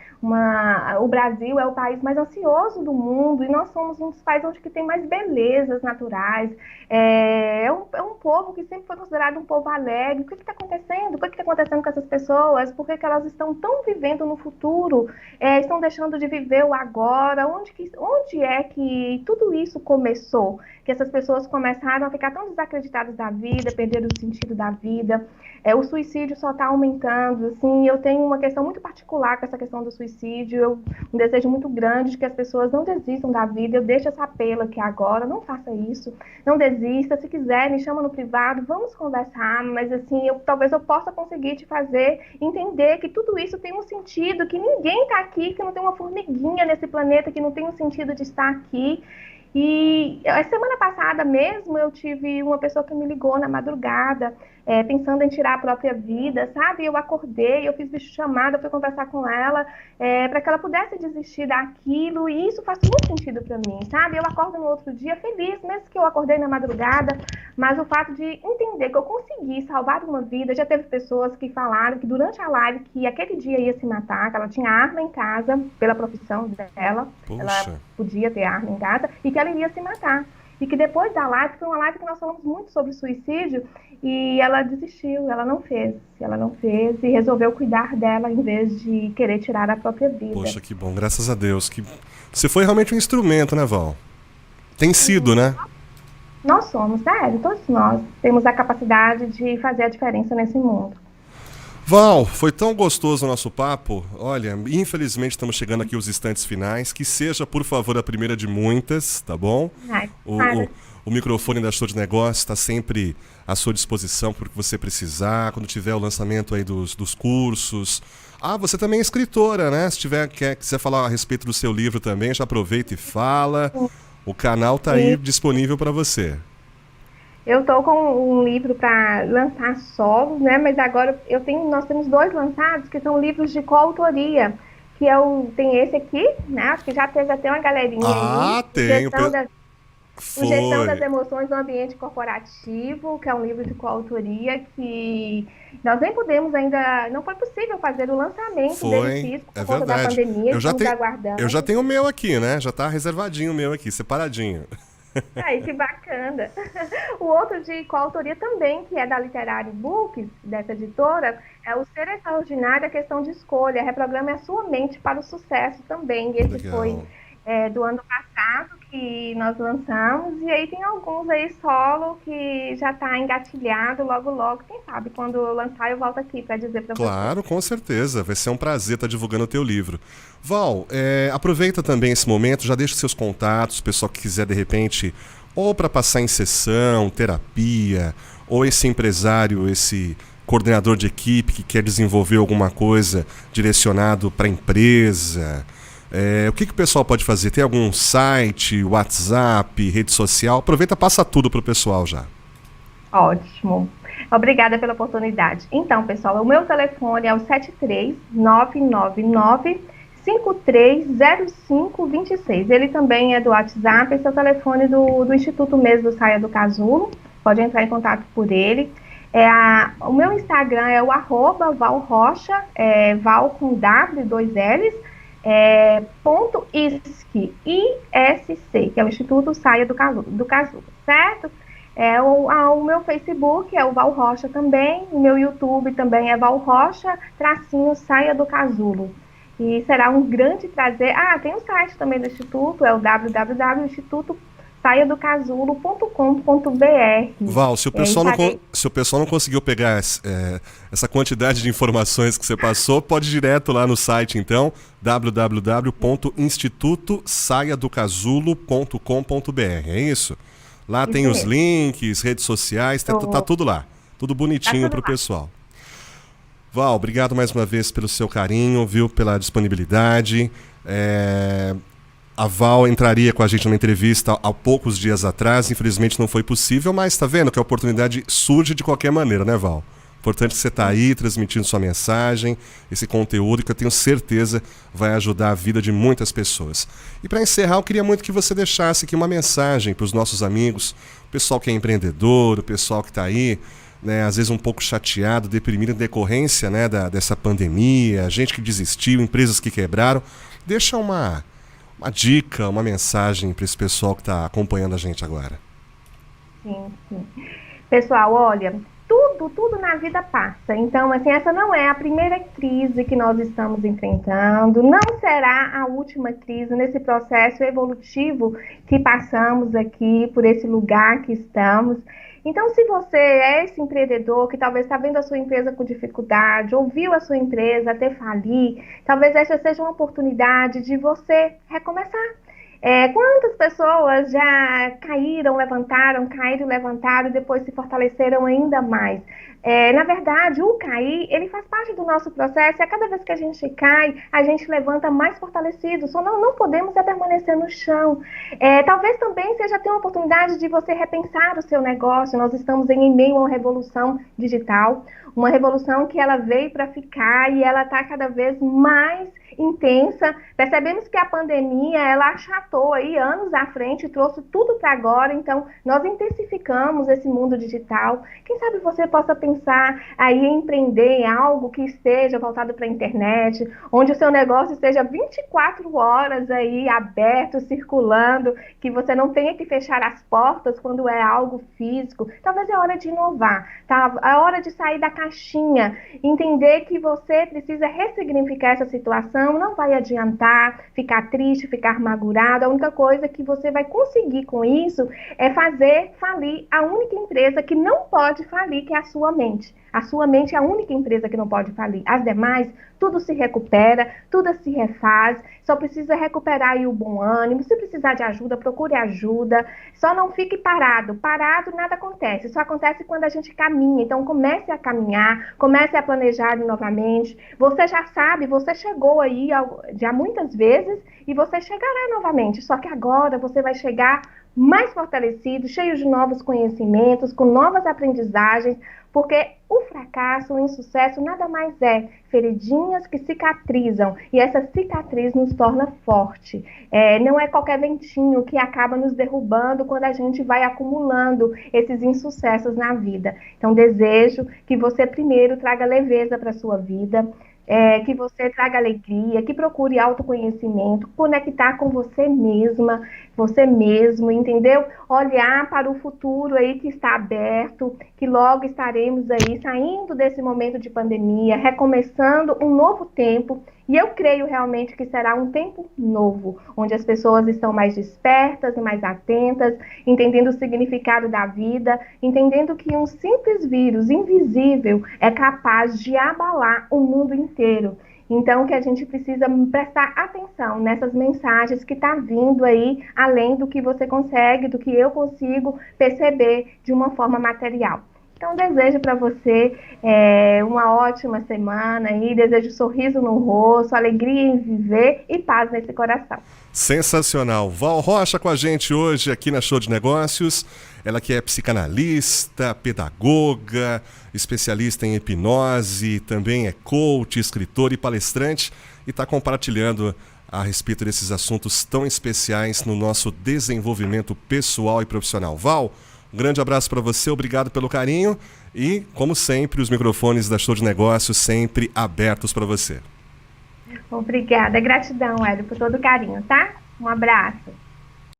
[SPEAKER 2] O Brasil é o país mais ansioso do mundo e nós somos um dos países onde que tem mais belezas naturais. É um povo que sempre foi considerado um povo alegre. O que está acontecendo? O que está acontecendo com essas pessoas? Por que elas estão tão vivendo no futuro? Estão deixando de viver o agora? Onde é que tudo isso começou? Que essas pessoas começaram a ficar tão desacreditadas da vida, perder o sentido da vida. O suicídio só está aumentando. Assim, eu tenho uma questão muito particular com essa questão do suicídio. Um desejo muito grande de que as pessoas não desistam da vida. Eu deixo esse apelo aqui agora. Não faça isso. Não desista. Se quiser, me chama no privado. Vamos conversar. Mas assim, talvez eu possa conseguir te fazer entender que tudo isso tem um sentido, que ninguém está aqui, que não tem uma formiguinha nesse planeta, que não tem um sentido de estar aqui. E a semana passada mesmo eu tive uma pessoa que me ligou na madrugada, pensando em tirar a própria vida, sabe? Eu acordei, eu fiz videochamada, fui conversar com ela, para que ela pudesse desistir daquilo, e isso faz muito sentido para mim, sabe? Eu acordo no outro dia feliz, mesmo que eu acordei na madrugada, mas o fato de entender que eu consegui salvar uma vida. Já teve pessoas que falaram que durante a live que aquele dia ia se matar, que ela tinha arma em casa, pela profissão dela, ela
[SPEAKER 1] Puxa.
[SPEAKER 2] podia ter arma em casa, e que ela iria se matar. E que depois da live, foi uma live que nós falamos muito sobre suicídio, e ela desistiu, ela não fez e resolveu cuidar dela em vez de querer tirar a própria vida.
[SPEAKER 1] Poxa, que bom, graças a Deus. Que você foi realmente um instrumento, né, Val? Tem sido, né?
[SPEAKER 2] Nós somos, sério, todos nós temos a capacidade de fazer a diferença nesse mundo.
[SPEAKER 1] Val, foi tão gostoso o nosso papo. Olha, infelizmente estamos chegando aqui aos instantes finais. Que seja, por favor, a primeira de muitas, tá bom?
[SPEAKER 2] Ai,
[SPEAKER 1] O,
[SPEAKER 2] para.
[SPEAKER 1] o, o microfone da Show de Negócios está sempre à sua disposição para o que você precisar, quando tiver o lançamento aí dos cursos. Ah, você também é escritora, né? Se quiser falar a respeito do seu livro também, já aproveita e fala. O canal está aí disponível para você.
[SPEAKER 2] Eu estou com um livro para lançar solo, né? Mas agora nós temos dois lançados que são livros de coautoria, que tem esse aqui, né? Acho que já teve até uma galerinha
[SPEAKER 1] Ah,
[SPEAKER 2] aí.
[SPEAKER 1] tenho.
[SPEAKER 2] Gestão das
[SPEAKER 1] Foi.
[SPEAKER 2] Emoções no Ambiente Corporativo, que é um livro de coautoria que nós nem podemos ainda, não foi possível fazer o lançamento dele
[SPEAKER 1] Foi.
[SPEAKER 2] físico
[SPEAKER 1] É
[SPEAKER 2] por conta da
[SPEAKER 1] verdade.
[SPEAKER 2] pandemia,
[SPEAKER 1] Eu já
[SPEAKER 2] estamos
[SPEAKER 1] tenho.
[SPEAKER 2] aguardando.
[SPEAKER 1] Eu já tenho o meu aqui, né? Já tá reservadinho o meu aqui, separadinho.
[SPEAKER 2] Ai, que bacana. O outro de coautoria também, que é da Literary Books, dessa editora, é o Ser Extraordinário, a Questão de Escolha. Reprograme a sua mente para o sucesso também. Esse foi
[SPEAKER 1] Legal.
[SPEAKER 2] do ano passado que nós lançamos. E aí tem alguns aí solo que já está engatilhado logo, logo. Quem sabe quando eu lançar eu volto aqui para dizer para vocês.
[SPEAKER 1] Claro, com certeza. Vai ser um prazer estar divulgando o teu livro. Val, aproveita também esse momento, já deixa seus contatos, o pessoal que quiser de repente, ou para passar em sessão, terapia, ou esse empresário, esse coordenador de equipe que quer desenvolver alguma coisa direcionado para a empresa. O que o pessoal pode fazer? Tem algum site, WhatsApp, rede social? Aproveita, passa tudo para o pessoal já.
[SPEAKER 2] Ótimo. Obrigada pela oportunidade. Então, pessoal, o meu telefone é o 73999 530526. Ele também é do WhatsApp, esse é o telefone do Instituto mesmo do Saia do Casulo. Pode entrar em contato por ele. O meu Instagram é o @valrocha, Val com W, 2 L's, ponto ISC, ISC, que é o Instituto Saia do Casulo, certo? O meu Facebook é o Val Rocha também, o meu YouTube também é Val Rocha, Saia do Casulo. E será um grande prazer. Tem o site também do Instituto, é o www.saiadocasulo.com.br.
[SPEAKER 1] Val, se o pessoal não conseguiu pegar essa quantidade de informações que você passou, pode ir direto lá no site, então, www.institutosaiadocasulo.com.br, é isso? Lá tem os links, redes sociais, tá tudo lá. Tudo bonitinho para o pessoal. Val, obrigado mais uma vez pelo seu carinho, viu, pela disponibilidade. A Val entraria com a gente numa entrevista há poucos dias atrás, infelizmente não foi possível, mas tá vendo que a oportunidade surge de qualquer maneira, né, Val? Importante que você tá aí transmitindo sua mensagem, esse conteúdo que eu tenho certeza vai ajudar a vida de muitas pessoas. E para encerrar, eu queria muito que você deixasse aqui uma mensagem para os nossos amigos, o pessoal que é empreendedor, o pessoal que está aí, né, às vezes um pouco chateado, deprimido em decorrência, né, dessa pandemia, gente que desistiu, empresas que quebraram. Deixa uma dica, uma mensagem para esse pessoal que está acompanhando a gente agora.
[SPEAKER 2] Sim. Pessoal, olha, tudo na vida passa. Então, assim, essa não é a primeira crise que nós estamos enfrentando, não será a última crise nesse processo evolutivo que passamos aqui, por esse lugar que estamos. Então, se você é esse empreendedor que talvez está vendo a sua empresa com dificuldade, ou viu a sua empresa até falir, talvez essa seja uma oportunidade de você recomeçar. Quantas pessoas já caíram, levantaram e depois se fortaleceram ainda mais? Na verdade, o cair, ele faz parte do nosso processo, e a cada vez que a gente cai, a gente levanta mais fortalecido, só não podemos permanecer no chão. Talvez também seja ter uma oportunidade de você repensar o seu negócio. Nós estamos em meio a uma revolução digital, uma revolução que ela veio para ficar e ela está cada vez mais intensa. Percebemos que a pandemia, ela achatou aí anos à frente, trouxe tudo para agora, então nós intensificamos esse mundo digital. Quem sabe você possa pensar aí em empreender em algo que esteja voltado para a internet, onde o seu negócio esteja 24 horas aí aberto, circulando, que você não tenha que fechar as portas quando é algo físico. Talvez é hora de inovar, tá? É hora de sair da caixinha, entender que você precisa ressignificar essa situação. Não vai adiantar ficar triste, ficar amargurado. A única coisa que você vai conseguir com isso é fazer falir a única empresa que não pode falir, que é a sua mente. A sua mente é a única empresa que não pode falir. As demais, tudo se recupera, tudo se refaz. Só precisa recuperar aí o bom ânimo. Se precisar de ajuda, procure ajuda. Só não fique parado. Parado, nada acontece. Só acontece quando a gente caminha. Então, comece a caminhar, comece a planejar novamente. Você já sabe, você chegou aí já muitas vezes e você chegará novamente. Só que agora você vai chegar mais fortalecido, cheio de novos conhecimentos, com novas aprendizagens, porque o fracasso, o insucesso, nada mais é feridinhas que cicatrizam, e essa cicatriz nos torna forte. Não é qualquer ventinho que acaba nos derrubando quando a gente vai acumulando esses insucessos na vida. Então, desejo que você primeiro traga leveza para a sua vida, que você traga alegria, que procure autoconhecimento, conectar com você mesma, você mesmo, entendeu? Olhar para o futuro aí que está aberto, que logo estaremos aí saindo desse momento de pandemia, recomeçando um novo tempo. E eu creio realmente que será um tempo novo, onde as pessoas estão mais despertas, mais atentas, entendendo o significado da vida, entendendo que um simples vírus invisível é capaz de abalar o mundo inteiro. Então, que a gente precisa prestar atenção nessas mensagens que estão vindo aí, além do que você consegue, do que eu consigo perceber de uma forma material. Então, desejo para você uma ótima semana e desejo sorriso no rosto, alegria em viver e paz nesse coração.
[SPEAKER 1] Sensacional. Val Rocha com a gente hoje aqui na Show de Negócios. Ela que é psicanalista, pedagoga, especialista em hipnose, também é coach, escritora e palestrante e está compartilhando a respeito desses assuntos tão especiais no nosso desenvolvimento pessoal e profissional. Val, um grande abraço para você, obrigado pelo carinho e, como sempre, os microfones da Show de Negócios sempre abertos para você.
[SPEAKER 2] Obrigada, gratidão, Hélio, por todo o carinho, tá? Um abraço.